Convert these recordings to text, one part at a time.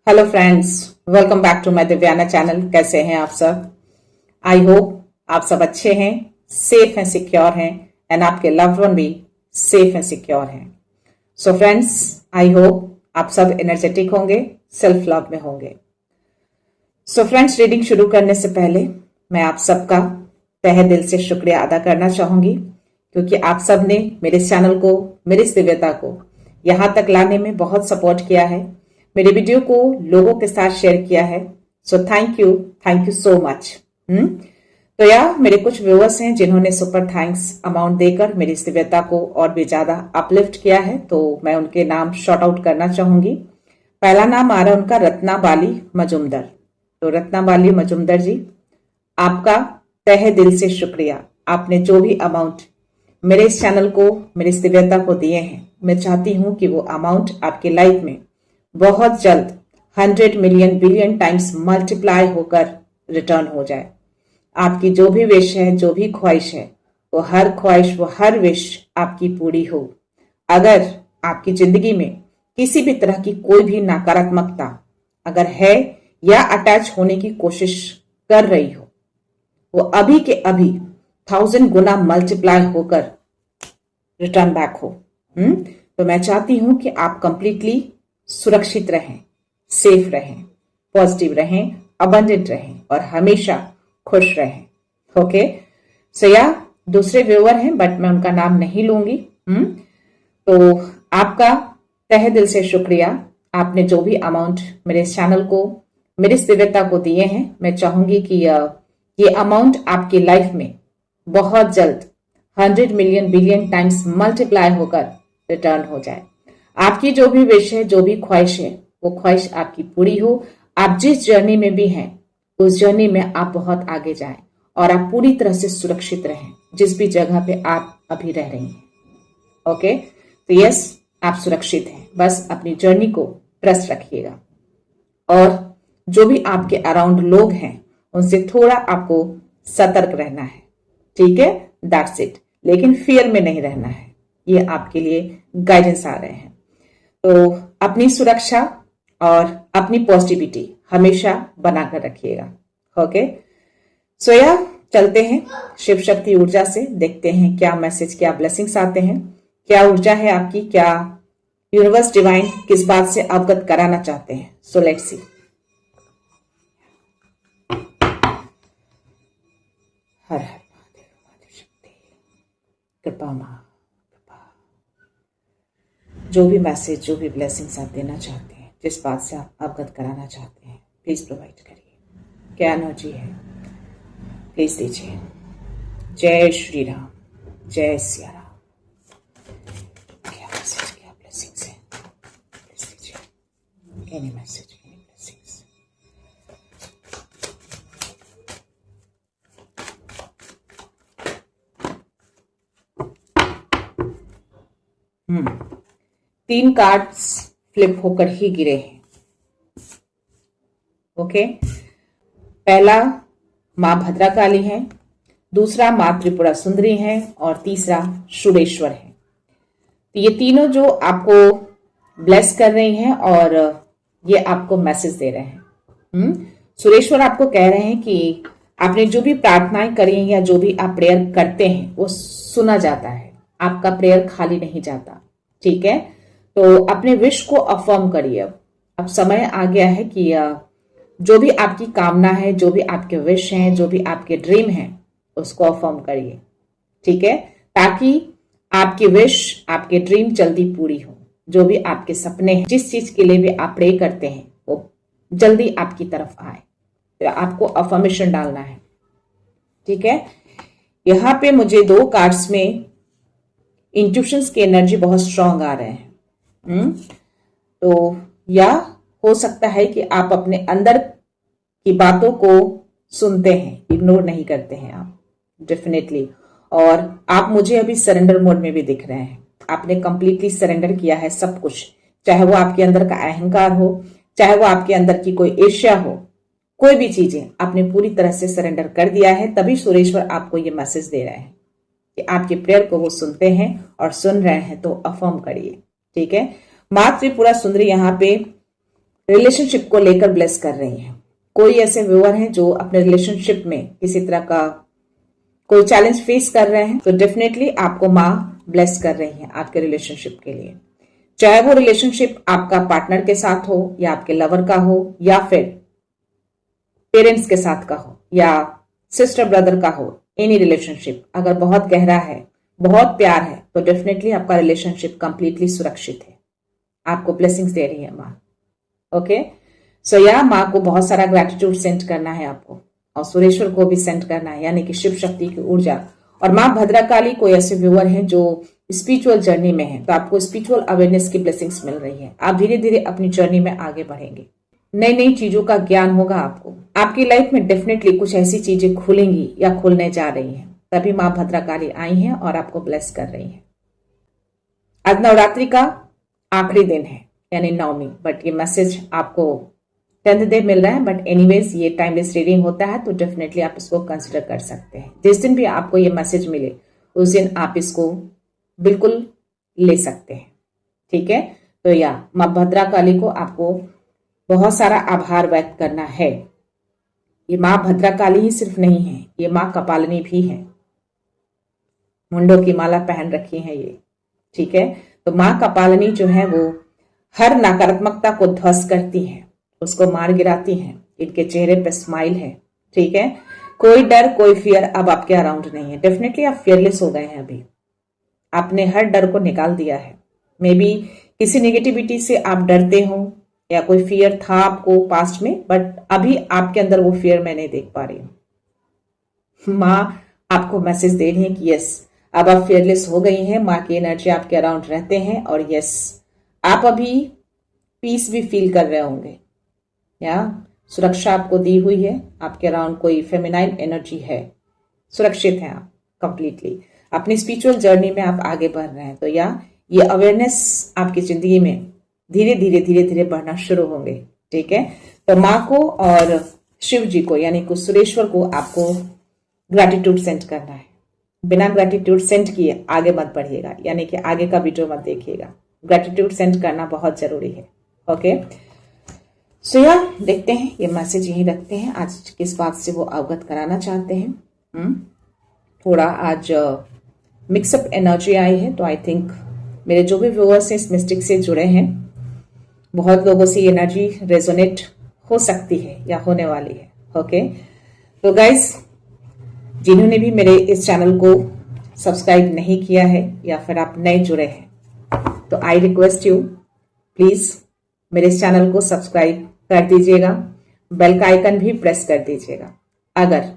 Hello friends, welcome back to my Divyana channel. कैसे हैं आप सब? आई होप आप सब अच्छे हैं, सेफ हैं, सिक्योर हैं एंड आपके लव्ड वन भी सेफ एंड सिक्योर हैं। सो फ्रेंड्स, आई होप आप सब एनर्जेटिक होंगे, सेल्फ लव में होंगे। सो फ्रेंड्स, रीडिंग शुरू करने से पहले मैं आप सबका तहे दिल से शुक्रिया अदा करना चाहूंगी, क्योंकि आप सब ने मेरे चैनल को, मेरी इस दिव्यता को यहां तक लाने में बहुत सपोर्ट किया है, मेरे वीडियो को लोगों के साथ शेयर किया है। So thank you so much. तो यार, मेरे कुछ व्यूअर्स हैं जिन्होंने सुपर थैंक्स अमाउंट देकर मेरी इस दिव्यता को और भी ज्यादा अपलिफ्ट किया है, तो मैं उनके नाम शॉर्ट आउट करना चाहूंगी। पहला नाम आ रहा है उनका, रत्ना बाली मजुमदर। तो रत्ना बाली मजुमदर जी, आपका तहे दिल से शुक्रिया। आपने जो भी अमाउंट मेरे इस चैनल को, मेरी इस दिव्यता को दिए हैं, मैं चाहती हूं कि वो अमाउंट आपकी लाइफ में बहुत जल्द 100 मिलियन बिलियन टाइम्स मल्टीप्लाई होकर रिटर्न हो जाए। आपकी जो भी विश है, जो भी ख्वाहिश है, वो हर ख्वाहिश, वो हर विश आपकी पूरी हो। अगर आपकी जिंदगी में किसी भी तरह की कोई भी नकारात्मकता अगर है या अटैच होने की कोशिश कर रही हो, वो अभी के अभी 1000 गुना मल्टीप्लाई होकर रिटर्न बैक हो। तो मैं चाहती हूं कि आप कंप्लीटली सुरक्षित रहें, सेफ रहें, पॉजिटिव रहें, अबंडेंट रहें और हमेशा खुश रहें। ओके, सो या दूसरे व्यूअर हैं बट मैं उनका नाम नहीं लूंगी। तो आपका तहे दिल से शुक्रिया। आपने जो भी अमाउंट मेरे इस चैनल को, मेरी इस दिव्यता को दिए हैं, मैं चाहूंगी कि ये अमाउंट आपकी लाइफ में बहुत जल्द 100 मिलियन बिलियन टाइम्स मल्टीप्लाई होकर रिटर्न हो जाए। आपकी जो भी विश है, जो भी ख्वाहिश है, वो ख्वाहिश आपकी पूरी हो। आप जिस जर्नी में भी हैं, उस जर्नी में आप बहुत आगे जाएं और आप पूरी तरह से सुरक्षित रहें जिस भी जगह पे आप अभी रह रही हैं। ओके, तो यस, आप सुरक्षित हैं, बस अपनी जर्नी को ट्रस्ट रखिएगा। और जो भी आपके अराउंड लोग हैं, उनसे थोड़ा आपको सतर्क रहना है, ठीक है? That's it. लेकिन फियर में नहीं रहना है, ये आपके लिए गाइडेंस आ रहे हैं। तो अपनी सुरक्षा और अपनी पॉजिटिविटी हमेशा बनाकर रखिएगा। ओके, सो या चलते हैं शिव शक्ति ऊर्जा से, देखते हैं क्या मैसेज, क्या ब्लेसिंग्स आते हैं, क्या ऊर्जा है आपकी, क्या यूनिवर्स डिवाइन किस बात से अवगत कराना चाहते हैं। So let's see. Har Har Mahadev, Mahadev Shakti, कृपा मां, जो भी मैसेज, जो भी ब्लेसिंग्स आप देना चाहते हैं, जिस बात से आप अवगत कराना चाहते हैं, प्लीज प्रोवाइड करिए। क्या एनर्जी है, प्लीज दीजिए। जय श्री राम, जय सिया राम। क्या मैसेज, क्या ब्लेसिंग्स है, प्लीज दीजिए। Any message, any blessings. तीन कार्ड्स फ्लिप होकर ही गिरे हैं। ओके, पहला मां भद्रकाली है, दूसरा मां त्रिपुरा सुंदरी है और तीसरा शुरेश्वर है। तो ये तीनों जो आपको ब्लेस कर रही हैं और ये आपको मैसेज दे रहे हैं। सुरेश्वर आपको कह रहे हैं कि आपने जो भी प्रार्थनाएं करी हैं या जो भी आप प्रेयर करते हैं, वो सुना जाता है, आपका प्रेयर खाली नहीं जाता, ठीक है? तो अपने विश को अफर्म करिए। अब समय आ गया है कि जो भी आपकी कामना है, जो भी आपके विश हैं, जो भी आपके ड्रीम हैं, उसको अफर्म करिए, ठीक है? ताकि आपकी विश, आपके ड्रीम जल्दी पूरी हो। जो भी आपके सपने हैं, जिस चीज के लिए भी आप प्रे करते हैं, वो जल्दी आपकी तरफ आए। तो आपको अफर्मेशन डालना है, ठीक है? यहां पे मुझे दो कार्ड्स में इंट्यूशंस की एनर्जी बहुत स्ट्रांग आ रहे हैं। तो या हो सकता है कि आप अपने अंदर की बातों को सुनते हैं, इग्नोर नहीं करते हैं आप, डेफिनेटली। और आप मुझे अभी सरेंडर मोड में भी दिख रहे हैं। आपने कंप्लीटली सरेंडर किया है सब कुछ, चाहे वो आपके अंदर का अहंकार हो, चाहे वो आपके अंदर की कोई ईर्ष्या हो, कोई भी चीजें आपने पूरी तरह से सरेंडर कर दिया है। तभी सुरेश्वर आपको ये मैसेज दे रहे हैं कि आपके प्रेयर को वो सुनते हैं और सुन रहे हैं। तो अफर्म करिए, ठीक है? मां त्रिपुरा सुंदरी यहाँ पे रिलेशनशिप को लेकर ब्लेस कर रही हैं। कोई ऐसे व्यूअर हैं जो अपने रिलेशनशिप में किसी तरह का कोई चैलेंज फेस कर रहे हैं, तो डेफिनेटली आपको माँ ब्लेस कर रही है आपके रिलेशनशिप के लिए। चाहे वो रिलेशनशिप आपका पार्टनर के साथ हो या आपके लवर का हो या फिर पेरेंट्स के साथ का हो या सिस्टर ब्रदर का हो, एनी रिलेशनशिप अगर बहुत गहरा है, बहुत प्यार है, तो डेफिनेटली आपका रिलेशनशिप कंप्लीटली सुरक्षित है। आपको ब्लेसिंग्स दे रही है माँ। ओके, सो या माँ को बहुत सारा ग्रेटिट्यूड सेंड करना है आपको, और सुरेश्वर को भी सेंड करना है, यानी कि शिव शक्ति की ऊर्जा। और माँ भद्रकाली कोई ऐसे व्यूअर हैं जो स्पिरिचुअल जर्नी में है, तो आपको स्पिरिचुअल अवेयरनेस की ब्लेसिंग्स मिल रही है। आप धीरे धीरे अपनी जर्नी में आगे बढ़ेंगे, नई नई चीजों का ज्ञान होगा आपको। आपकी लाइफ में डेफिनेटली कुछ ऐसी चीजें खुलेंगी या खुलने जा रही हैं, तभी माँ भद्रकाली आई हैं और आपको ब्लेस कर रही हैं। आज नवरात्रि का आखिरी दिन है, यानी नवमी, बट ये मैसेज आपको 10th डे मिल रहा है। बट एनीवेज ये टाइमलेस रीडिंग होता है, तो डेफिनेटली आप इसको कंसिडर कर सकते हैं। जिस दिन भी आपको ये मैसेज मिले उस दिन आप इसको बिल्कुल ले सकते हैं, ठीक है। तो या माँ भद्रकाली को आपको बहुत सारा आभार व्यक्त करना है। ये माँ भद्रकाली ही सिर्फ नहीं है, ये माँ कपालिनी भी है, मुंडों की माला पहन रखी है ये, ठीक है। तो माँ कपालिनी जो है वो हर नकारात्मकता को ध्वस्त करती है, उसको मार गिराती हैं। इनके चेहरे पे स्माइल है, ठीक है। कोई डर कोई फियर अब आपके अराउंड नहीं है। डेफिनेटली आप फियरलेस हो गए हैं, अभी आपने हर डर को निकाल दिया है। मे बी किसी नेगेटिविटी से आप डरते हो या कोई फियर था आपको पास्ट में, बट अभी आपके अंदर वो फियर मैं नहीं देख पा रही हूं। माँ आपको मैसेज दे रही है कि यस, अब आप फियरलेस हो गई हैं। माँ की एनर्जी आपके अराउंड रहते हैं, और यस आप अभी पीस भी फील कर रहे होंगे, या सुरक्षा आपको दी हुई है। आपके अराउंड कोई फेमिनाइन एनर्जी है, सुरक्षित हैं आप कंप्लीटली। अपनी स्पिरिचुअल जर्नी में आप आगे बढ़ रहे हैं, तो या ये अवेयरनेस आपकी जिंदगी में धीरे धीरे धीरे धीरे बढ़ना शुरू होंगे, ठीक है। तो माँ को और शिव जी को यानी कि सुरेश्वर को आपको ग्रैटिट्यूड सेंड करना है। बिना ग्रैटिट्यूड सेंड किए आगे मत बढ़िएगा, यानी कि आगे का वीडियो मत देखिएगा। ग्रैटिट्यूड सेंड करना बहुत जरूरी है, ओके। सो या देखते हैं, ये मैसेज यहीं रखते हैं। आज किस बात से वो अवगत कराना चाहते हैं। थोड़ा आज मिक्सअप एनर्जी आई है, तो आई थिंक मेरे जो भी व्यूअर्स हैं इस मिस्टिक से जुड़े हैं, बहुत लोगों से ये एनर्जी रेजोनेट हो सकती है या होने वाली है, ओके। तो गाइज, जिन्होंने भी मेरे इस चैनल को सब्सक्राइब नहीं किया है या फिर आप नए जुड़े हैं, तो आई रिक्वेस्ट यू प्लीज मेरे इस चैनल को सब्सक्राइब कर दीजिएगा, बेल का आइकन भी प्रेस कर दीजिएगा। अगर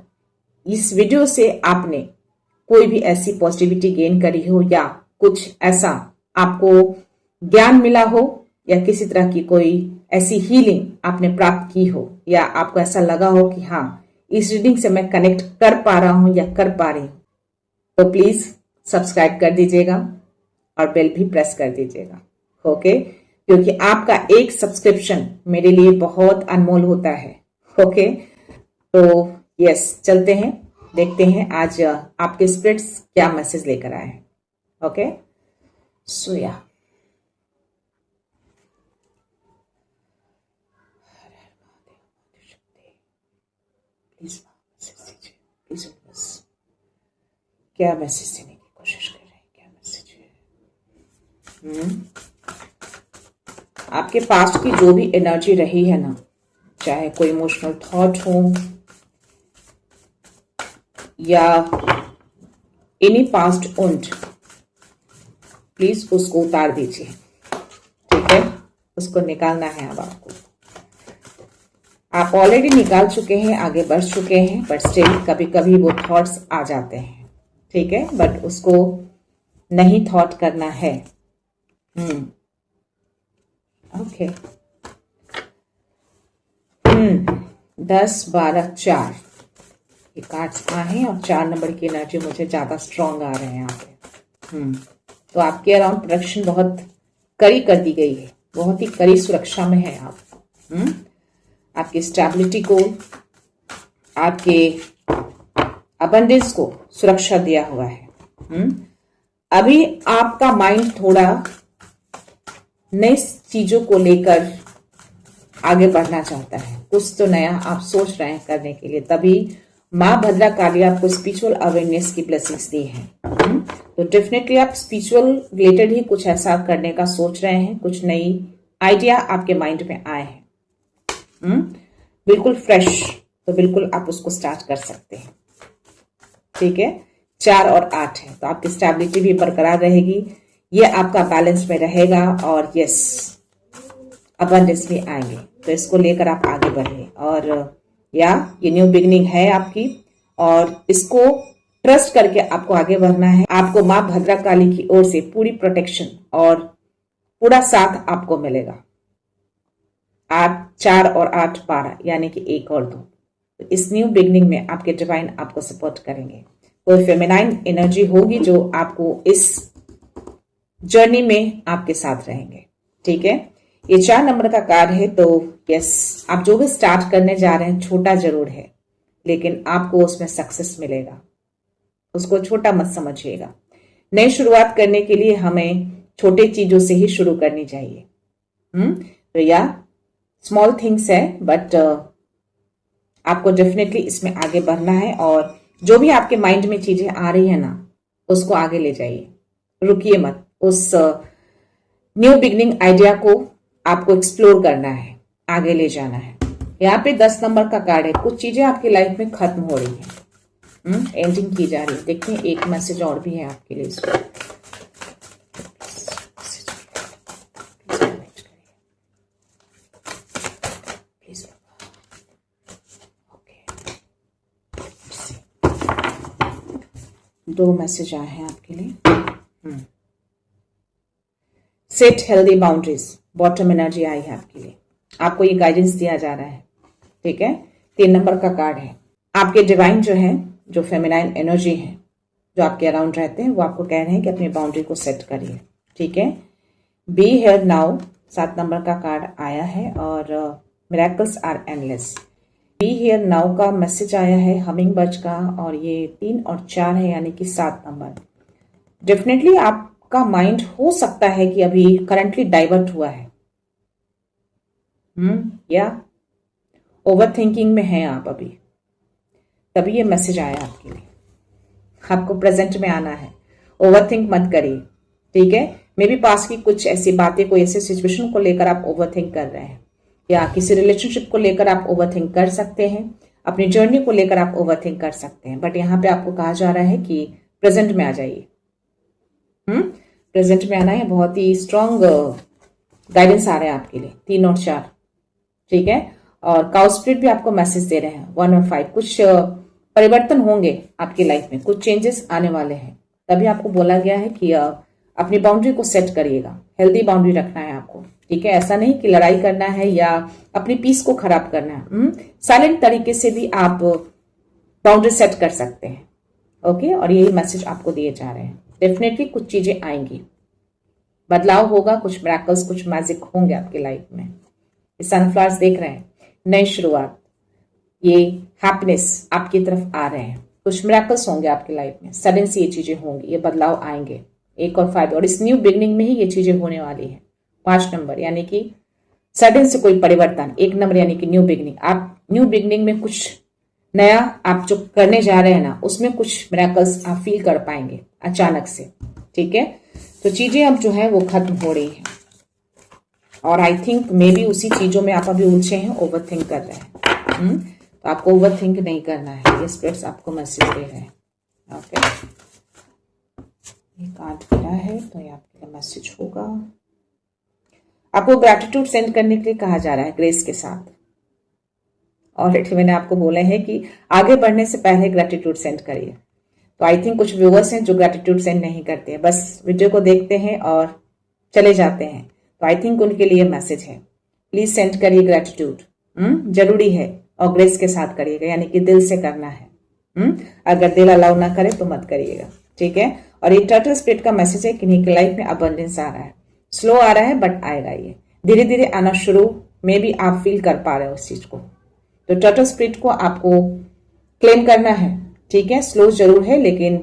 इस वीडियो से आपने कोई भी ऐसी पॉजिटिविटी गेन करी हो या कुछ ऐसा आपको ज्ञान मिला हो या किसी तरह की कोई ऐसी हीलिंग आपने प्राप्त की हो या आपको ऐसा लगा हो कि हाँ इस रीडिंग से मैं कनेक्ट कर पा रहा हूं या कर पा रही हूं, तो प्लीज सब्सक्राइब कर दीजिएगा और बेल भी प्रेस कर दीजिएगा, ओके। क्योंकि आपका एक सब्सक्रिप्शन मेरे लिए बहुत अनमोल होता है, ओके। तो यस, चलते हैं, देखते हैं आज आपके स्पिरिट्स क्या मैसेज लेकर आए हैं, ओके। सो या प्लीज प्लीज क्या मैसेज देने की कोशिश कर रहे हैं, क्या मैसेज है। आपके पास्ट की जो भी एनर्जी रही है ना, चाहे कोई इमोशनल थॉट हो या एनी पास्ट उंट, प्लीज उसको उतार दीजिए, ठीक है। उसको निकालना है अब आपको। आप ऑलरेडी निकाल चुके हैं, आगे बढ़ चुके हैं, बट स्टिल कभी कभी वो थॉट्स आ जाते हैं, ठीक है। बट उसको नहीं थॉट करना है। ओके। 10 12 4 ये कार्ड्स आए हैं और 4 नंबर की एनर्जी मुझे ज्यादा स्ट्रांग आ रहे हैं यहाँ पे। तो आपके अराउंड प्रोटेक्शन बहुत कड़ी कर दी गई है, बहुत ही कड़ी सुरक्षा में है आप। आपकी स्टेबिलिटी को, आपके अबंडेंस को सुरक्षा दिया हुआ है। अभी आपका माइंड थोड़ा नई चीजों को लेकर आगे बढ़ना चाहता है, कुछ तो नया आप सोच रहे हैं करने के लिए, तभी माँ भद्रा काली आपको स्पिरिचुअल अवेयरनेस की ब्लेसिंग्स दी है। तो डेफिनेटली आप स्पिरिचुअल रिलेटेड ही कुछ ऐसा करने का सोच रहे हैं, कुछ नई आइडिया आपके माइंड में आए हैं, बिल्कुल फ्रेश, तो बिल्कुल आप उसको स्टार्ट कर सकते हैं। ठीक है, 4 और 8 है, तो आपकी स्टेबिलिटी भी बरकरार रहेगी, ये आपका बैलेंस में रहेगा, और यस अबंडेंस भी आएंगे। तो इसको लेकर आप आगे बढ़िए, और ये न्यू बिगनिंग है आपकी, और इसको ट्रस्ट करके आपको आगे बढ़ना है। आपको माँ भद्रा काली की ओर से पूरी प्रोटेक्शन और पूरा साथ आपको मिलेगा। 8 4 और 8 12 यानी कि 1 और 2, तो इस न्यू बिगनिंग में आपके डिवाइन आपको सपोर्ट करेंगे। कोई फेमिनाइन एनर्जी होगी जो आपको इस जर्नी में आपके साथ रहेंगे। ठीक है, ये 4 नंबर का कार्ड है, तो यस आप जो भी स्टार्ट करने जा रहे हैं छोटा जरूर है, लेकिन आपको उसमें सक्सेस मिलेगा, उसको छोटा मत समझिएगा। नई शुरुआत करने के लिए हमें छोटे चीजों से ही शुरू करनी चाहिए। तो या स्मॉल थिंग्स है, बट आपको डेफिनेटली इसमें आगे बढ़ना है, और जो भी आपके माइंड में चीजें आ रही है ना, उसको आगे ले जाइए, रुकिए मत। उस न्यू बिगनिंग आइडिया को आपको एक्सप्लोर करना है, आगे ले जाना है। यहाँ पे 10 नंबर का कार्ड है, कुछ चीजें आपकी लाइफ में खत्म हो रही है, एंडिंग की जा रही है। देखते हैं, एक मैसेज और भी है आपके लिए इसमें। दो मैसेज आए हैं आपके लिए। Set healthy boundaries, bottom energy आई है आपके लिए, आपको ये गाइडेंस दिया जा रहा है। ठीक है, 3 नंबर का कार्ड है, आपके डिवाइन जो है, जो फेमिनाइन एनर्जी है, जो आपके अराउंड रहते हैं, वो आपको कह रहे हैं कि अपनी बाउंड्री को सेट करिए। ठीक है, बी हियर नाउ, 7 नंबर का कार्ड आया है, और miracles are endless. Be here now का मैसेज आया है हमिंग बर्ड का, और ये 3 और 4 है, यानी कि 7 नंबर। डेफिनेटली आपका माइंड हो सकता है कि अभी करंटली डाइवर्ट हुआ है, या ओवर थिंकिंग में है आप अभी, तभी ये मैसेज आया आपके लिए। आपको प्रेजेंट में आना है, ओवर थिंक मत करिए। ठीक है, मे बी पास की कुछ ऐसी बातें, कोई ऐसे सिचुएशन को लेकर आप ओवर थिंक कर रहे हैं, या किसी रिलेशनशिप को लेकर आप ओवर थिंक कर सकते हैं, अपनी जर्नी को लेकर आप ओवर थिंक कर सकते हैं, बट यहाँ पे आपको कहा जा रहा है कि प्रेजेंट में आ जाइए। प्रेजेंट में आना है, बहुत ही स्ट्रॉन्ग गाइडेंस आ रहा है आपके लिए, 3 और 4। ठीक है, और काउ स्पिरिट भी आपको मैसेज दे रहे हैं, 1 और 5। कुछ परिवर्तन होंगे आपकी लाइफ में, कुछ चेंजेस आने वाले हैं, तभी आपको बोला गया है कि अपनी बाउंड्री को सेट करिएगा, हेल्दी बाउंड्री रखना है आपको। ठीक है, ऐसा नहीं कि लड़ाई करना है या अपनी पीस को खराब करना है। साइलेंट तरीके से भी आप बाउंड्री सेट कर सकते हैं। ओके, और यही मैसेज आपको दिए जा रहे हैं। डेफिनेटली कुछ चीजें आएंगी, बदलाव होगा, कुछ मिरेकल्स, कुछ मैजिक होंगे आपकी लाइफ में। सनफ्लावर्स देख रहे हैं, नई शुरुआत, ये हैप्पीनेस आपकी तरफ आ रहे हैं, कुछ मिरेकल्स होंगे आपकी लाइफ में, सडन से ये चीजें होंगी, ये बदलाव आएंगे। 1 और 5, और इस न्यू बिगनिंग में ही ये चीजें होने वाली है। 5 नंबर यानी कि सडन से कोई परिवर्तन, 1 नंबर यानी कि न्यू बिगनिंग। आप न्यू बिगनिंग में कुछ नया आप जो करने जा रहे हैं ना, उसमें कुछ मिरेकल्स आप फील कर पाएंगे अचानक से। ठीक है, तो चीजें अब जो है वो खत्म हो रही है, और आई थिंक मे बी उसी चीजों में आप अभी उलझे हैं, ओवर थिंक कर रहे हैं। तो आपको ओवर थिंक नहीं करना है, ये स्पिरिट्स आपको मैसेज दे रहे हैं। ओके, ये कार्ड गिरा है, तो ये आपके लिए मैसेज होगा। आपको ग्रैटिट्यूड सेंड करने के लिए कहा जा रहा है, ग्रेस के साथ। ऑलरेडी मैंने आपको बोला है कि आगे बढ़ने से पहले ग्रैटिट्यूड सेंड करिए। तो आई थिंक कुछ व्यूअर्स हैं जो ग्रैटिट्यूड सेंड नहीं करते हैं, बस वीडियो को देखते हैं और चले जाते हैं। तो आई थिंक उनके लिए मैसेज है, प्लीज सेंड करिए ग्रैटिट्यूड, जरूरी है, और ग्रेस के साथ करिएगा, यानी कि दिल से करना है। अगर दिल अलाउ ना करे तो मत करिएगा। ठीक है, और ये टर्टल स्पिरिट का मैसेज है, किन्हीं की लाइफ में अबंडेंस आ रहा है, स्लो आ रहा है बट आएगा, ये धीरे धीरे आना शुरू में भी आप फील कर पा रहे हो उस चीज को। तो टर्टल स्पिरिट को आपको क्लेम करना है। ठीक है, स्लो जरूर है, लेकिन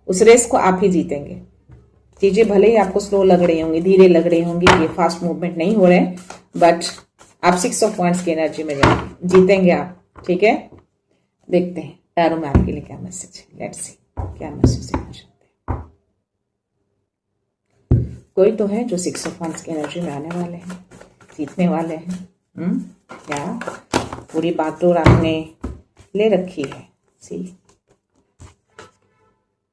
उस रेस को आप ही जीतेंगे। चीजें भले ही आपको स्लो लग रही होंगी, धीरे लग रही होंगी, ये फास्ट मूवमेंट नहीं हो रहे हैं, बट आप 6 ऑफ वांड्स की एनर्जी में जाएंगे, जीतेंगे आप। ठीक है, देखते हैं टैरो में आपके लिए क्या मैसेज है। लेट्स सी क्या मैसेज देना चाहते हैं। कोई तो है जो 6 ऑफ वांड्स की एनर्जी में आने वाले हैं, जीतने वाले हैं। क्या पूरी बागडोर आपने ले रखी है। सी,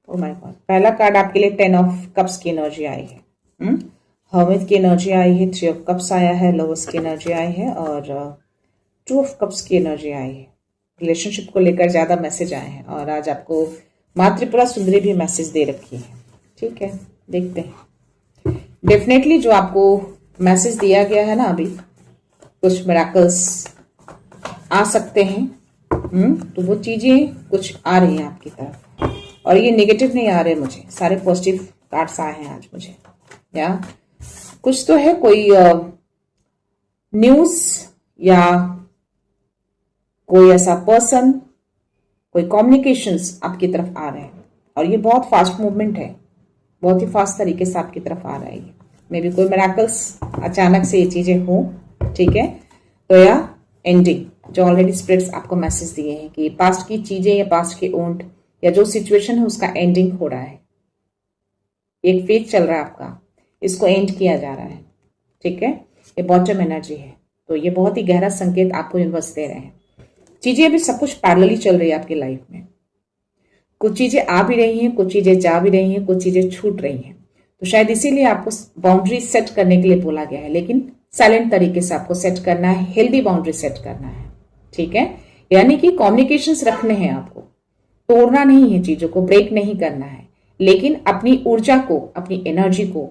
ओ माय गॉड, पहला कार्ड आपके लिए 10 ऑफ कप्स की एनर्जी आई है, हर्मिट की एनर्जी आई है, 3 ऑफ कप्स आया है, लवर्स की एनर्जी आई है और 2 ऑफ कप्स की एनर्जी आई है। रिलेशनशिप को लेकर ज्यादा मैसेज आए हैं और आज आपको माँ त्रिपुरा सुंदरी भी मैसेज दे रखी है। ठीक है, देखते हैं। डेफिनेटली जो आपको मैसेज दिया गया है ना, अभी कुछ मिराकल्स आ सकते हैं। तो वो चीजें कुछ आ रही हैं आपकी तरफ और ये नेगेटिव नहीं आ रहे मुझे, सारे पॉजिटिव कार्ड्स आए हैं आज मुझे। या कुछ तो है, कोई न्यूज या कोई ऐसा पर्सन, कोई कम्युनिकेशंस आपकी तरफ आ रहे हैं और ये बहुत फास्ट मूवमेंट है, बहुत ही फास्ट तरीके से आपकी तरफ आ रहा है। मे बी कोई मिराकल्स अचानक से ये चीजें हो। ठीक है, तो या एंडिंग जो ऑलरेडी स्पिरिट्स आपको मैसेज दिए हैं कि पास्ट की चीजें या पास्ट के ओंट या जो सिचुएशन है उसका एंडिंग हो रहा है। एक फेज चल रहा है आपका, इसको एंड किया जा रहा है। ठीक है, ये बॉटम एनर्जी है, तो ये बहुत ही गहरा संकेत आपको यूनिवर्स दे रहे हैं। चीजें अभी सब कुछ पैरेलली चल रही है आपकी लाइफ में। कुछ चीजें आ भी रही हैं, कुछ चीजें जा भी रही हैं, कुछ चीजें छूट रही हैं। तो शायद इसीलिए आपको बाउंड्री सेट करने के लिए बोला गया है, लेकिन साइलेंट तरीके से आपको सेट करना है, हेल्दी बाउंड्री सेट करना है। ठीक है, यानी कि कम्युनिकेशंस रखने हैं आपको, तोड़ना नहीं है, चीजों को ब्रेक नहीं करना है, लेकिन अपनी ऊर्जा को, अपनी एनर्जी को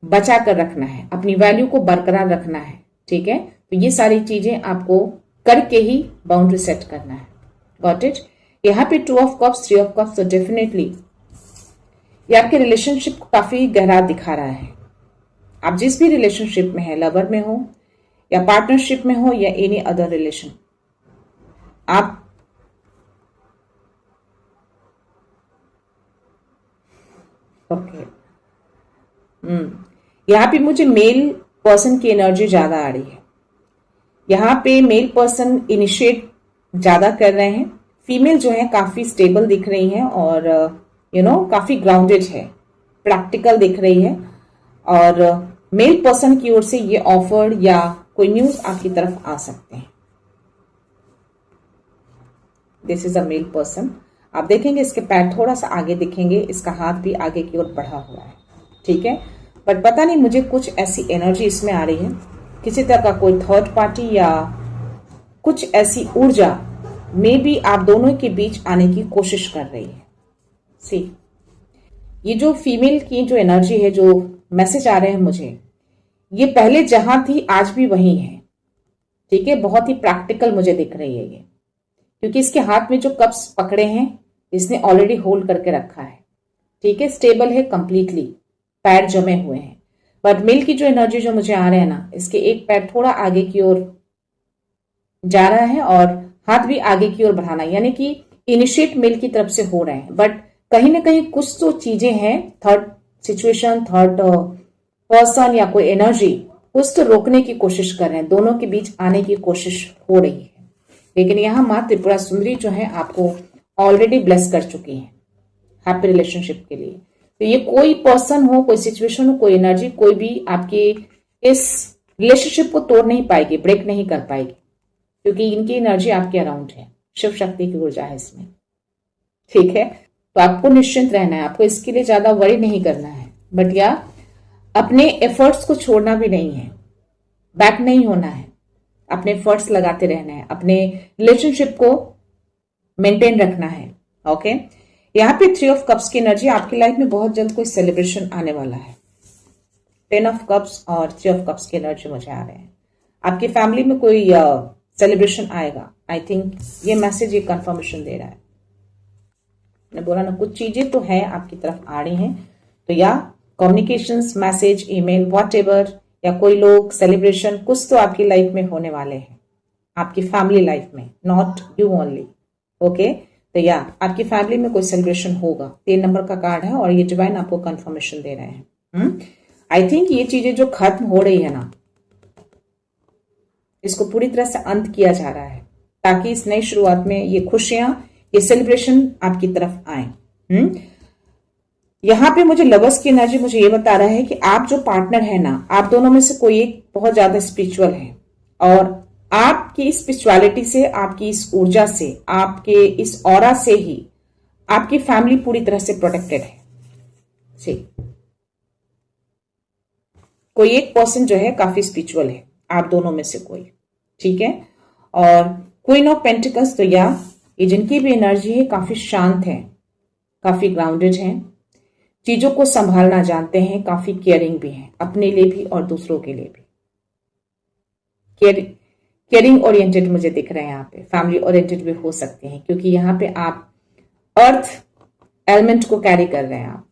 बचा कर रखना है, अपनी वैल्यू को बरकरार रखना है। ठीक है, तो ये सारी चीजें आपको करके ही बाउंड्री सेट करना है। Got it. यहाँ पे 2 ऑफ कप्स, 3 ऑफ कप्स, तो डेफिनेटली ये आपके रिलेशनशिप को काफी गहरा दिखा रहा है। आप जिस भी रिलेशनशिप में है, लवर में हो या पार्टनरशिप में हो या एनी अदर रिलेशन, आप ओके यहाँ पे मुझे मेल पर्सन की एनर्जी ज्यादा आ रही है। यहाँ पे मेल पर्सन इनिशिएट ज्यादा कर रहे हैं, फीमेल जो है काफी स्टेबल दिख रही है और काफी ग्राउंडेड है, प्रैक्टिकल दिख रही है और मेल पर्सन की ओर से ये ऑफर या कोई न्यूज आपकी तरफ आ सकते हैं। This is a male person. आप देखेंगे इसके पैर थोड़ा सा आगे दिखेंगे, इसका हाथ भी आगे की ओर बढ़ा हुआ है। ठीक है, बट पता नहीं मुझे कुछ ऐसी एनर्जी इसमें आ रही है, किसी तरह का कोई थर्ड पार्टी या कुछ ऐसी ऊर्जा में भी आप दोनों के बीच आने की कोशिश कर रही है। सी, ये जो फीमेल की जो एनर्जी है, जो मैसेज आ रहे हैं मुझे, ये पहले जहां थी आज भी वही है। ठीक है, बहुत ही प्रैक्टिकल मुझे दिख रही है ये, क्योंकि इसके हाथ में जो कप्स पकड़े हैं इसने ऑलरेडी होल्ड करके रखा है। ठीक है, स्टेबल है कंप्लीटली, पैर जमे हुए हैं। बट मेल की जो एनर्जी जो मुझे आ रहे हैं ना, इसके एक पैर थोड़ा आगे की ओर जा रहा है और हाथ भी आगे की ओर बढ़ाना, यानी कि इनिशिएट मेल की तरफ से हो रहे हैं। बट कहीं ना कहीं कुछ तो चीजें हैं, थर्ड सिचुएशन, थर्ड पर्सन या कोई एनर्जी कुछ तो रोकने की कोशिश कर रहे हैं, दोनों के बीच आने की कोशिश हो रही है। लेकिन यहाँ माँ त्रिपुरा सुंदरी जो है आपको ऑलरेडी ब्लेस कर चुकी है हैप्पी रिलेशनशिप के लिए। तो ये कोई पर्सन हो, कोई सिचुएशन हो, कोई एनर्जी, कोई भी आपकी इस रिलेशनशिप को तोड़ नहीं पाएगी, ब्रेक नहीं कर पाएगी, क्योंकि इनकी एनर्जी आपके अराउंड है, शिव शक्ति की ऊर्जा है इसमें। ठीक है, तो आपको निश्चिंत रहना है, आपको इसके लिए ज्यादा वरी नहीं करना है। बट या अपने एफर्ट्स को छोड़ना भी नहीं है, बैक नहीं होना है, अपने एफर्ट्स लगाते रहना है, अपने रिलेशनशिप को मेंटेन रखना है। ओके, यहाँ पे 3 ऑफ कप्स की एनर्जी, आपकी लाइफ में बहुत जल्द कोई सेलिब्रेशन आने वाला है। 10 ऑफ कप्स और 3 ऑफ कप्स की एनर्जी मुझे आ रहे हैं। आपकी फैमिली में कोई सेलिब्रेशन आएगा। आई थिंक ये मैसेज, ये कंफर्मेशन दे रहा है। मैंने बोला ना, कुछ चीजें तो है आपकी तरफ आ रही हैं। तो या कम्युनिकेशंस, मैसेज, ईमेल, व्हाटएवर, या कोई लोग सेलिब्रेशन, कुछ तो आपकी लाइफ में होने वाले हैं, आपकी फैमिली लाइफ में, नॉट यू ओनली। ओके, तो या आपकी फैमिली में कोई सेलिब्रेशन होगा। 3 नंबर का कार्ड है और ये डिवाइन आपको कंफर्मेशन दे रहे हैं। आई थिंक ये चीजें जो खत्म हो रही है ना, इसको पूरी तरह से अंत किया जा रहा है, ताकि इस नई शुरुआत में ये खुशियां, ये सेलिब्रेशन आपकी तरफ आए। यहां पे मुझे लवर्स की एनर्जी मुझे ये बता रहा है कि आप जो पार्टनर है ना, आप दोनों में से कोई एक बहुत ज्यादा स्पिरिचुअल है, और आपकी इस स्पिरिचुअलिटी से, आपकी इस ऊर्जा से, आपके इस ऑरा से ही आपकी फैमिली पूरी तरह से प्रोटेक्टेड है। सी, कोई एक पर्सन जो है काफी स्पिरिचुअल है, आप दोनों में से कोई, ठीक है। और क्वीन ऑफ पेंटिकल्स, तो या ये जिनकी भी एनर्जी है काफी शांत है, काफी ग्राउंडेड है, चीजों को संभालना जानते हैं, काफी केयरिंग भी हैं, अपने लिए भी और दूसरों के लिए भी। केयरिंग ओरिएंटेड मुझे दिख रहे हैं यहाँ पे, फैमिली ओरिएंटेड भी हो सकते हैं, क्योंकि यहाँ पे आप अर्थ एलिमेंट को कैरी कर रहे हैं, आप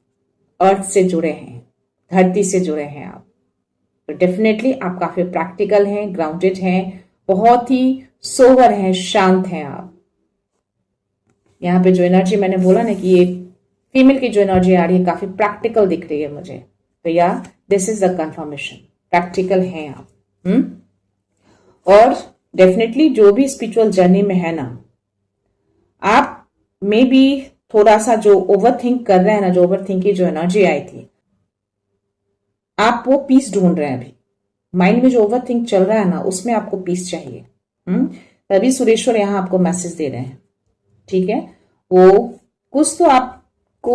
अर्थ से जुड़े हैं, धरती से जुड़े हैं आप, तो डेफिनेटली आप काफी प्रैक्टिकल हैं, ग्राउंडेड हैं, बहुत ही सोवर हैं, शांत हैं आप। यहाँ पे जो एनर्जी मैंने बोला ना कि ये फीमेल की जो एनर्जी आ रही है काफी प्रैक्टिकल दिख रही है मुझे, तो या this is the confirmation, practical हैं आप। और डेफिनेटली जो भी स्पिरिचुअल जर्नी में है ना, आप में भी थोड़ा सा जो ओवर थिंक कर रहे हैं ना, जो ओवर थिंक की जो एनर्जी आई थी, आप वो पीस ढूंढ रहे हैं अभी। माइंड में जो ओवर थिंक चल रहा है ना, उसमें आपको पीस चाहिए। तभी सुरेश्वर यहां आपको मैसेज दे रहे हैं, ठीक है। वो कुछ तो आपको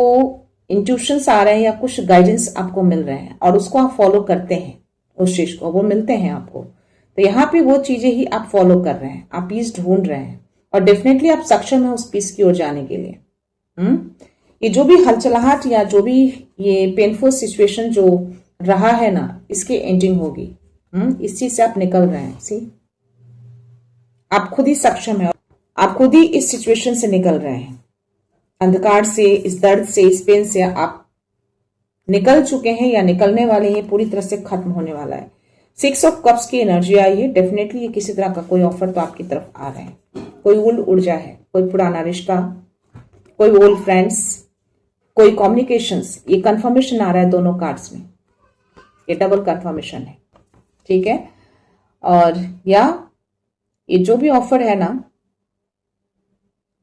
इंट्यूशंस आ रहे हैं या कुछ गाइडेंस आपको मिल रहे हैं, और उसको आप फॉलो करते हैं, उस चीज को, वो मिलते हैं आपको। तो यहाँ पे वो चीजें ही आप फॉलो कर रहे हैं, आप पीस ढूंढ रहे हैं, और डेफिनेटली आप सक्षम है उस पीस की ओर जाने के लिए। ये जो भी हलचलाहट या जो भी ये पेनफुल सिचुएशन जो रहा है ना, इसकी एंडिंग होगी। इस चीज से आप निकल रहे हैं। सी, आप खुद ही सक्षम है, आप खुद ही इस सिचुएशन से निकल रहे हैं, अंधकार से, इस दर्द से, इस पेन से आप निकल चुके हैं या निकलने वाले हैं, पूरी तरह से खत्म होने वाला है। 6 ऑफ कप्स की एनर्जी आई है, डेफिनेटली ये किसी तरह का कोई ऑफर तो आपकी तरफ आ रहा है, कोई ओल्ड ऊर्जा है, कोई पुराना रिश्ता, कोई ओल्ड फ्रेंड्स, कोई कम्युनिकेशंस, ये कंफर्मेशन आ रहा है दोनों कार्ड्स में, ये डबल कंफर्मेशन है, ठीक है। और या ये जो भी ऑफर है ना,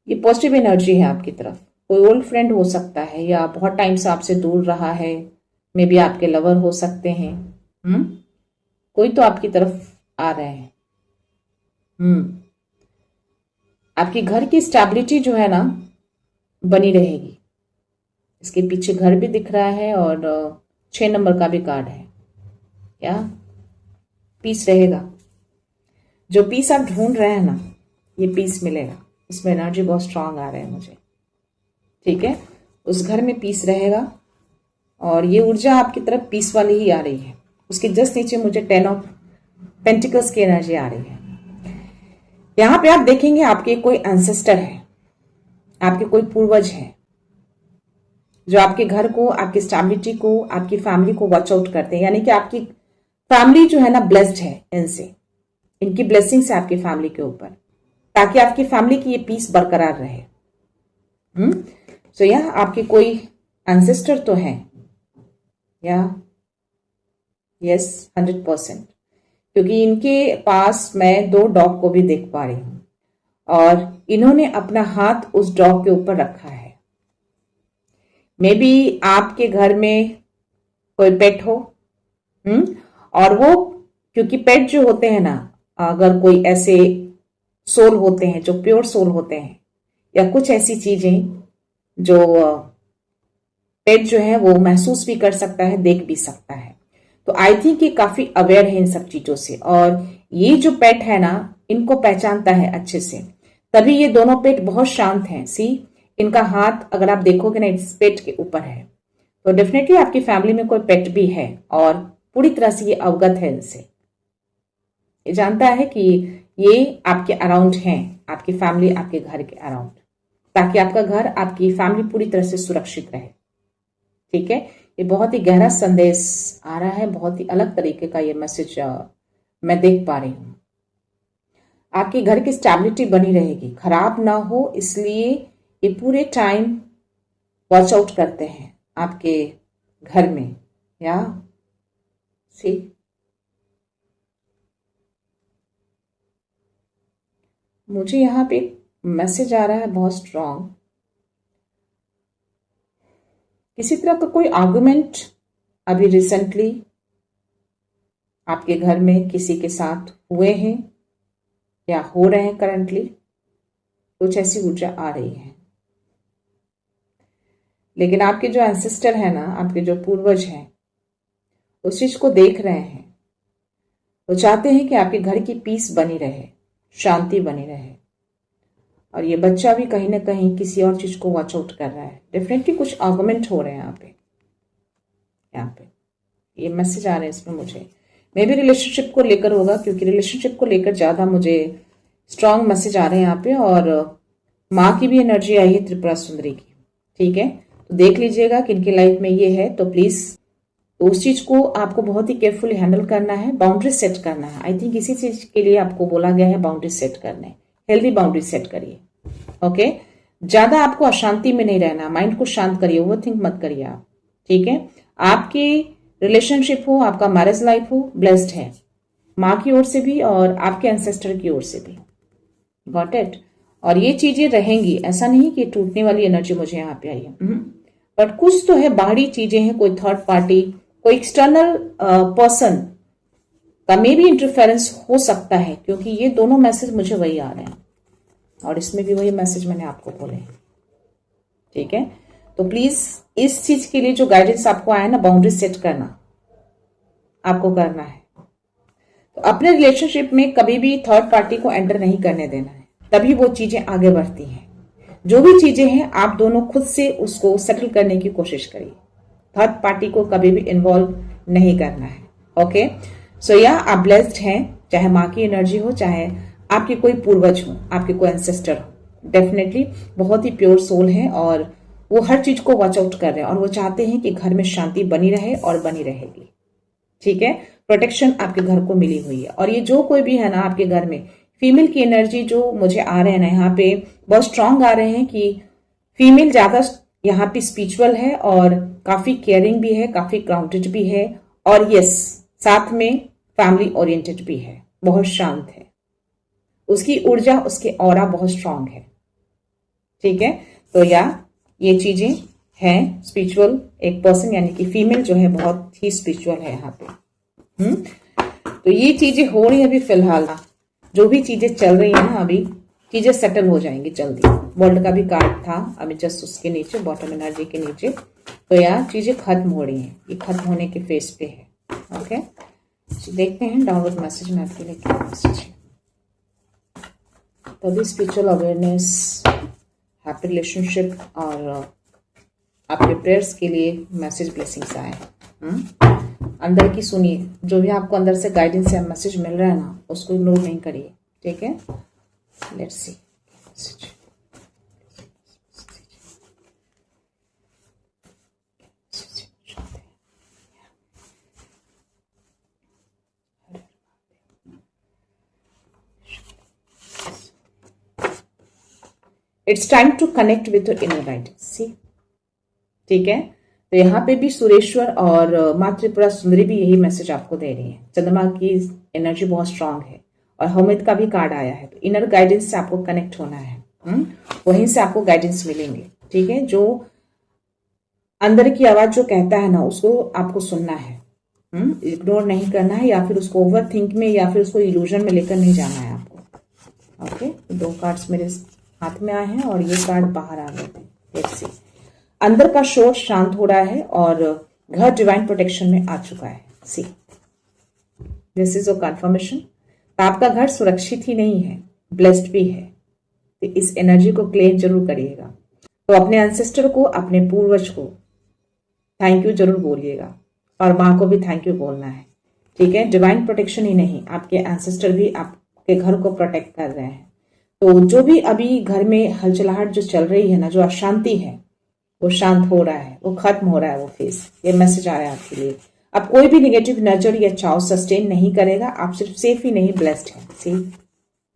ये पॉजिटिव एनर्जी है आपकी तरफ। कोई ओल्ड फ्रेंड हो सकता है, या बहुत टाइम से आपसे दूर रहा है, मे बी आपके लवर हो सकते हैं। कोई तो आपकी तरफ आ रहे हैं। आपकी घर की स्टेबिलिटी जो है ना, बनी रहेगी। इसके पीछे घर भी दिख रहा है, और 6 नंबर का भी कार्ड है, क्या पीस रहेगा। जो पीस आप ढूंढ रहे हैं ना, ये पीस मिलेगा। इसमें एनर्जी बहुत स्ट्रांग आ रहा है मुझे, ठीक है। उस घर में पीस रहेगा, और ये ऊर्जा आपकी तरफ पीस वाली ही आ रही है। उसके जस्ट नीचे मुझे 10 ऑफ पेंटिकल्स की एनर्जी आ रही है। यहां पे आप देखेंगे आपके कोई एंसेस्टर है, आपके कोई पूर्वज है, जो आपके घर को, आपकी स्टेबिलिटी को, आपकी फैमिली को वॉच आउट करते हैं। यानी कि आपकी फैमिली जो है ना, ब्लेस्ड है इनसे, इनकी ब्लेसिंग्स है आपकी फैमिली के ऊपर, ताकि आपकी फैमिली की ये पीस बरकरार रहे। सो या आपके कोई एंसेस्टर तो है, या यस 100%, क्योंकि इनके पास मैं 2 डॉग को भी देख पा रही हूं, और इन्होंने अपना हाथ उस डॉग के ऊपर रखा है। मे बी आपके घर में कोई पेट हो, और वो, क्योंकि पेट जो होते हैं ना, अगर कोई ऐसे सोल होते हैं जो प्योर सोल होते हैं, या कुछ ऐसी चीजें जो पेट जो है वो महसूस भी कर सकता है, देख भी सकता है, तो आई थिंक ये काफी अवेयर है इन सब चीजों से। और ये जो पेट है ना, इनको पहचानता है अच्छे से, तभी ये दोनों पेट बहुत शांत हैं। सी, इनका हाथ अगर आप देखोगे ना, इस पेट के ऊपर है, तो डेफिनेटली आपकी फैमिली में कोई पेट भी है, और पूरी तरह से ये अवगत है इनसे, ये जानता है कि ये आपके अराउंड हैं, आपकी फैमिली आपके घर के अराउंड, ताकि आपका घर, आपकी फैमिली पूरी तरह से सुरक्षित रहे, ठीक है। ये बहुत ही गहरा संदेश आ रहा है, बहुत ही अलग तरीके का ये मैसेज मैं देख पा रही हूं। आपके घर की स्टेबिलिटी बनी रहेगी, खराब ना हो, इसलिए ये पूरे टाइम वॉच आउट करते हैं आपके घर में। या सी, मुझे यहाँ पे मैसेज आ रहा है बहुत स्ट्रांग। किसी तरह का कोई आर्गुमेंट अभी रिसेंटली आपके घर में किसी के साथ हुए हैं या हो रहे हैं करंटली, कुछ ऐसी ऊर्जा आ रही है। लेकिन आपके जो एंसेस्टर है ना, आपके जो पूर्वज हैं, उस चीज को देख रहे हैं। वो चाहते हैं कि आपके घर की पीस बनी रहे, शांति बनी रहे। और ये बच्चा भी कहीं ना कहीं किसी और चीज को वॉच आउट कर रहा है। डेफिनेटली कुछ आर्गुमेंट हो रहे हैं यहाँ पे ये मैसेज आ रहे हैं इसमें मुझे। मे भी रिलेशनशिप को लेकर होगा, क्योंकि रिलेशनशिप को लेकर ज्यादा मुझे स्ट्रांग मैसेज आ रहे हैं यहाँ पे। और माँ की भी एनर्जी आई है त्रिपुरा सुंदरी की। ठीक है, तो देख लीजिएगा कि इनकी लाइफ में ये है, तो प्लीज उस चीज को आपको बहुत ही केयरफुली हैंडल करना है, बाउंड्री सेट करना है। आई थिंक इसी चीज के लिए आपको बोला गया है बाउंड्री सेट करने। हेल्दी बाउंड्री सेट करिए। ओके, ज्यादा आपको अशांति में नहीं रहना, माइंड को शांत करिए, ओवर थिंक मत करिए आप। ठीक है, आपकी रिलेशनशिप हो, आपका मैरिज लाइफ हो, ब्लेस्ड है, माँ की ओर से भी और आपके एंसेस्टर की ओर से भी। Got it. और ये चीजें रहेंगी, ऐसा नहीं कि टूटने वाली एनर्जी मुझे यहाँ पे आई है, बट कुछ तो है, बाहरी चीजें हैं, कोई थर्ड पार्टी, कोई एक्सटर्नल पर्सन का मे भी इंटरफेरेंस हो सकता है, क्योंकि ये दोनों मैसेज मुझे वही आ रहे हैं और इसमें भी वही मैसेज मैंने आपको बोले। ठीक है, तो प्लीज इस चीज के लिए जो गाइडेंस आपको आया ना, बाउंड्री सेट करना आपको करना है। तो अपने रिलेशनशिप में कभी भी थर्ड पार्टी को एंटर नहीं करने देना है, तभी वो चीजें आगे बढ़ती हैं। जो भी चीजें हैं आप दोनों खुद से उसको सेटल करने की कोशिश करिए। थर्ड पार्टी को कभी भी इन्वॉल्व नहीं करना है। ओके, सो या आप ब्लेस्ड हैं, चाहे माँ की एनर्जी हो, चाहे आपके कोई पूर्वज हो, आपके कोई एंसेस्टर हो। डेफिनेटली बहुत ही प्योर सोल है और वो हर चीज को वॉच आउट कर रहे हैं और वो चाहते हैं कि घर में शांति बनी रहे और बनी रहेगी। ठीक है, प्रोटेक्शन आपके घर को मिली हुई है। और ये जो कोई भी है ना आपके घर में, फीमेल की एनर्जी जो मुझे आ रहे हैं ना यहाँ पे बहुत स्ट्रांग आ रहे हैं कि फीमेल ज्यादा यहाँ पे स्पिरिचुअल है और काफी केयरिंग भी है, काफी ग्राउंडेड भी है, और यस साथ में फैमिली ओरिएंटेड भी है, बहुत शांत है, उसकी ऊर्जा, उसके ऑरा बहुत स्ट्रांग है। ठीक है, तो या ये चीजें हैं स्पिरिचुअल, एक पर्सन यानी कि फीमेल जो है बहुत ही स्पिरिचुअल है यहाँ पे। तो ये चीजें हो रही है अभी फिलहाल, जो भी चीजें चल रही है ना अभी, चीजें सेटल हो जाएंगी जल्दी। वर्ल्ड का भी कार्ड था अभी जस्ट उसके नीचे, बॉटम एनर्जी के नीचे। तो यार चीजें खत्म हो रही हैं, ये खत्म होने के फेज पे है। ओके, तो देखते हैं डाउनलोड मैसेज में आपके लिए क्या मैसेज है। तभी स्पिरिचुअल अवेयरनेस, हैप्पी रिलेशनशिप और आपके प्रेयर्स के लिए मैसेज ब्लेसिंग्स आए। अंदर की सुनिए, जो भी आपको अंदर से गाइडेंस या मैसेज मिल रहा है ना, उसको इग्नोर नहीं करिए। ठीक है, let's see message. It's time to connect with your inner guidance. See, ठीक है, तो यहाँ पे भी सुरेश्वर और माँ त्रिपुरा सुंदरी भी यही मैसेज आपको दे रही है। चंद्रमा की एनर्जी बहुत स्ट्रांग है और हमिद का भी कार्ड आया है। तो इनर गाइडेंस से आपको कनेक्ट होना है, वहीं से आपको गाइडेंस मिलेंगे। ठीक है, जो अंदर की आवाज जो कहता है ना, उसको आपको सुनना है, इग्नोर नहीं करना है, या फिर उसको ओवर थिंक में या फिर उसको इल्यूजन में लेकर नहीं जाना है आपको। ओके, दो कार्ड्स मेरे हाथ में आए हैं और ये कार्ड बाहर आ गए थे। लेट्स सी, अंदर का शोर शांत हो रहा है और घर डिवाइन प्रोटेक्शन में आ चुका है। सी, दिस इज अ कंफर्मेशन। आपका घर सुरक्षित ही नहीं है, ब्लेस्ड भी है। तो इस एनर्जी को क्लेम जरूर करिएगा। तो अपने एंसेस्टर को, अपने पूर्वज को थैंक यू जरूर बोलिएगा और माँ को भी थैंक यू बोलना है। ठीक है, डिवाइन प्रोटेक्शन ही नहीं, आपके एंसेस्टर भी आपके घर को प्रोटेक्ट कर रहे हैं। तो जो भी अभी घर में हलचलाहट जो चल रही है ना, जो अशांति है, वो शांत हो रहा है, वो खत्म हो रहा है, वो फेज। ये मैसेज आ रहा है आपके लिए। अब कोई भी नेगेटिव नजर या चाव सस्टेन नहीं करेगा। आप सिर्फ सेफ ही नहीं, ब्लेस्ड है। सी,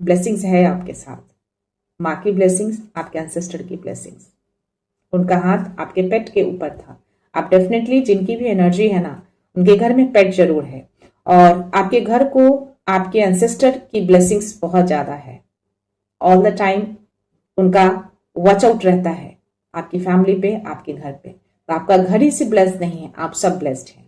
ब्लेसिंग्स है आपके साथ, माँ की ब्लेसिंग्स, आपके एंसेस्टर की ब्लेसिंग्स। उनका हाथ आपके पेट के ऊपर था। आप डेफिनेटली, जिनकी भी एनर्जी है ना, उनके घर में पेट जरूर है और आपके घर को आपके एंसेस्टर की ब्लेसिंग्स बहुत ज्यादा है ऑल द टाइम उनका वॉच आउट रहता है आपकी फैमिली पे, आपके घर पे। तो आपका घर ही से ब्लेस्ड नहीं है, आप सब ब्लेस्ड हैं।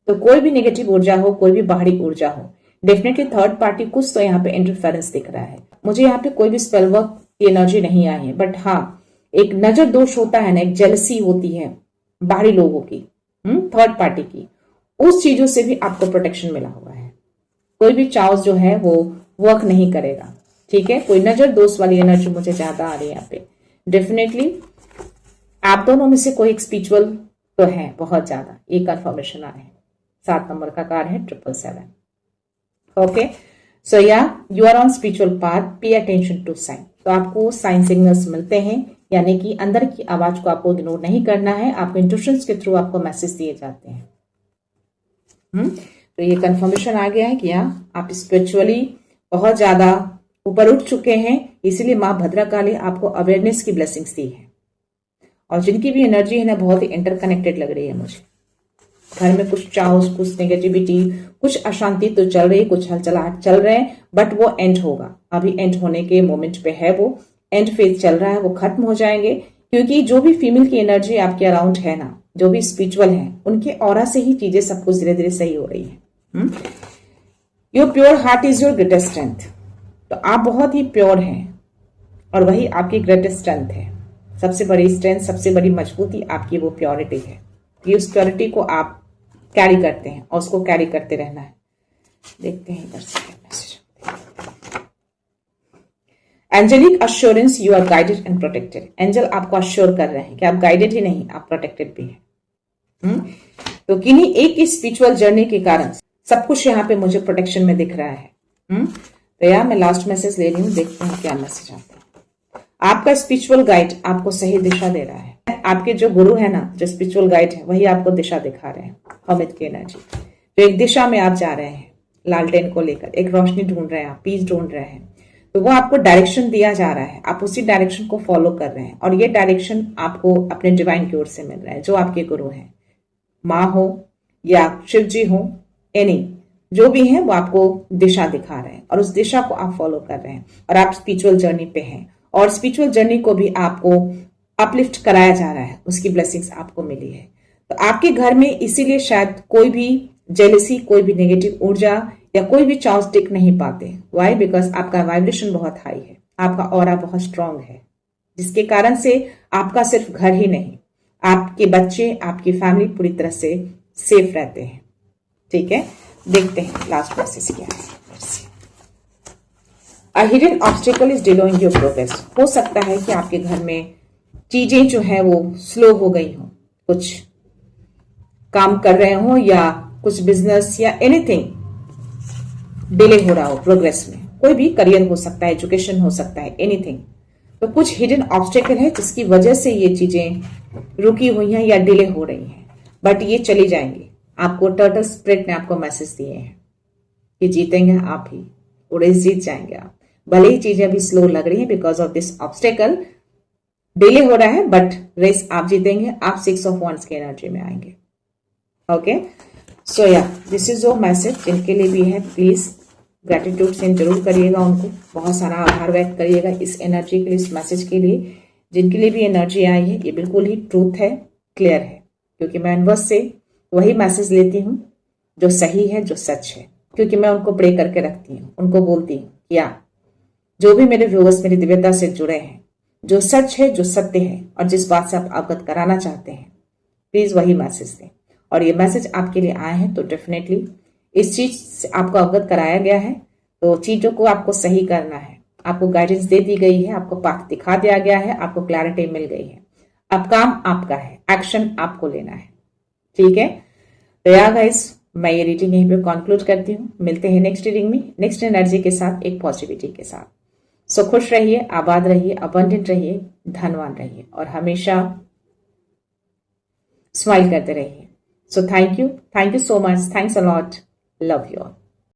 तो कोई भी नेगेटिव ऊर्जा हो, कोई भी बाहरी ऊर्जा हो, डेफिनेटली थर्ड पार्टी कुछ तो यहाँ पे इंटरफेरेंस दिख रहा है। मुझे यहाँ पे कोई भी स्पेल वर्क की एनर्जी नहीं आई है, बट हाँ एक नजर दोष होता है ना, एक जेलसी होती है बाहरी लोगों की, थर्ड पार्टी की, उस चीजों से भी आपको प्रोटेक्शन मिला हुआ है। कोई भी चाउस जो है वो वर्क नहीं करेगा, ठीक है। कोई नजर दोष वाली एनर्जी मुझे ज्यादा आ रही है यहाँ पे। डेफिनेटली आप दोनों में से कोई एक स्पिरिचुअल तो है बहुत ज्यादा, ये कंफर्मेशन आ रहा है। 7 नंबर का कार्ड है 777। ओके, सो या you are on spiritual path, pay attention to sign. तो आपको साइन सिग्नल्स मिलते हैं, यानी कि अंदर की आवाज को आपको इग्नोर नहीं करना है, आपको इंट्यूशंस के थ्रू आपको मैसेज दिए जाते हैं। तो ये कंफर्मेशन आ गया है कि आप स्पिरिचुअली बहुत ज्यादा ऊपर उठ चुके हैं, इसीलिए माँ भद्रकाली आपको अवेयरनेस की ब्लेसिंग्स दी है। और जिनकी भी एनर्जी है ना बहुत ही इंटरकनेक्टेड लग रही है मुझे। घर में कुछ चाउस, कुछ नेगेटिविटी, कुछ अशांति तो चल रही है, कुछ हलचलाहट चल रहे हैं, बट वो एंड होगा। अभी एंड होने के मोमेंट पे है, वो एंड फेज चल रहा है, वो खत्म हो जाएंगे। क्योंकि जो भी फीमेल की एनर्जी आपके अराउंड है ना, जो भी स्पिरिचुअल है, उनके ऑरा से ही चीजें सब कुछ धीरे धीरे सही हो रही है। Your pure heart is your greatest strength. तो आप बहुत ही प्योर हैं और वही आपकी ग्रेटेस्ट स्ट्रेंथ है। सबसे बड़ी स्ट्रेंथ, सबसे बड़ी मजबूती आपकी वो प्योरिटी है। ये उस प्योरिटी को आप कैरी करते हैं और उसको कैरी करते रहना है। देखते हैं इधर से message. Angelic assurance, you are guided and protected. Angel आपको अश्योर कर रहे हैं कि आप गाइडेड ही नहीं, आप प्रोटेक्टेड भी हैं। तो किन्हीं एक स्पिरिचुअल जर्नी के कारण सब कुछ यहाँ पे मुझे प्रोटेक्शन में दिख रहा है। तो यार मैं लास्ट मैसेज ले रही हूँ, देखते हैं क्या मैसेज आता है। आपका स्पिरिचुअल गाइड आपको सही दिशा दे रहा है। आपके जो गुरु है ना, जो स्पिरिचुअल गाइड है, वही आपको दिशा दिखा रहे हैं। अमित की एनर्जी, तो एक दिशा में आप जा रहे हैं लालटेन को लेकर, एक रोशनी ढूंढ रहे हैं, आप पीस ढूंढ रहे हैं। तो वो आपको डायरेक्शन दिया जा रहा है, आप उसी डायरेक्शन को फॉलो कर रहे हैं। और ये डायरेक्शन आपको अपने डिवाइन की ओर से मिल रहा है, जो आपके गुरु हैं, माँ हो या शिव जी हो, एनी जो भी है, वो आपको दिशा दिखा रहे हैं और उस दिशा को आप फॉलो कर रहे हैं। और आप स्पिरिचुअल जर्नी पे हैं और स्पिरिचुअल जर्नी को भी आपको अपलिफ्ट कराया जा रहा है, उसकी ब्लेसिंग्स आपको मिली है। तो आपके घर में इसीलिए शायद कोई भी जेलसी, कोई भी नेगेटिव ऊर्जा या कोई भी चांस टिक नहीं पाते। वाई? बिकॉज आपका वाइब्रेशन बहुत हाई है, आपका ऑरा बहुत स्ट्रांग है, जिसके कारण से आपका सिर्फ घर ही नहीं, आपके बच्चे, आपकी फैमिली पूरी तरह से सेफ रहते हैं। ठीक है, देखते हैं लास्ट मैसेज क्या है। A hidden obstacle is delaying your progress। हो सकता है कि आपके घर में चीजें जो है वो स्लो हो गई हो, कुछ काम कर रहे हो या कुछ बिजनेस या एनीथिंग डिले हो रहा हो प्रोग्रेस में। कोई भी करियर हो सकता है, एजुकेशन हो सकता है, एनीथिंग। तो कुछ हिडन ऑब्स्टेकल है जिसकी वजह से ये चीजें रुकी हुई हैं या डिले हो रही हैं, बट ये चली जाएंगी। आपको टर्टल स्पिरिट ने आपको मैसेज दिए हैं कि जीतेंगे आप ही, रेस जीत जाएंगे आप। भले ही चीजें अभी स्लो लग रही हैं because of this obstacle, delay हो रहा है, बट रेस आप जीतेंगे। आप 6 ऑफ वांड्स की एनर्जी में आएंगे। ओके, सो या दिस इज योर मैसेज। जिनके लिए भी है प्लीज ग्रेटिट्यूड सेंड जरूर करिएगा, उनको बहुत सारा आभार व्यक्त करिएगा इस एनर्जी के लिए, इस मैसेज के लिए। जिनके लिए भी एनर्जी आई है, ये बिल्कुल ही ट्रूथ है, क्लियर है, क्योंकि मैं यूनिवर्स से वही मैसेज लेती हूँ जो सही है, जो सच है। क्योंकि मैं उनको प्रे करके रखती हूँ, उनको बोलती हूँ या जो भी मेरे व्यूअर्स मेरी दिव्यता से जुड़े हैं, जो सच है, जो सत्य है और जिस बात से आप अवगत कराना चाहते हैं, प्लीज वही मैसेज दें। और ये मैसेज आपके लिए आए हैं तो डेफिनेटली इस चीज से आपको अवगत कराया गया है, तो चीजों को आपको सही करना है। आपको गाइडेंस दे दी गई है, आपको पाथ दिखा दिया गया है, आपको क्लैरिटी मिल गई है। अब काम आपका है, एक्शन आपको लेना है। ठीक है, तो या गाइस, मैं ये रीडिंग यहीं पे कंक्लूड करती हूँ। मिलते हैं नेक्स्ट रीडिंग में, नेक्स्ट एनर्जी के साथ, एक पॉजिटिविटी के साथ। सो खुश रहिए, आबाद रहिए, अबंडेंट रहिए, धनवान रहिए और हमेशा स्माइल करते रहिए। So thank you so much, thanks a lot, love you all.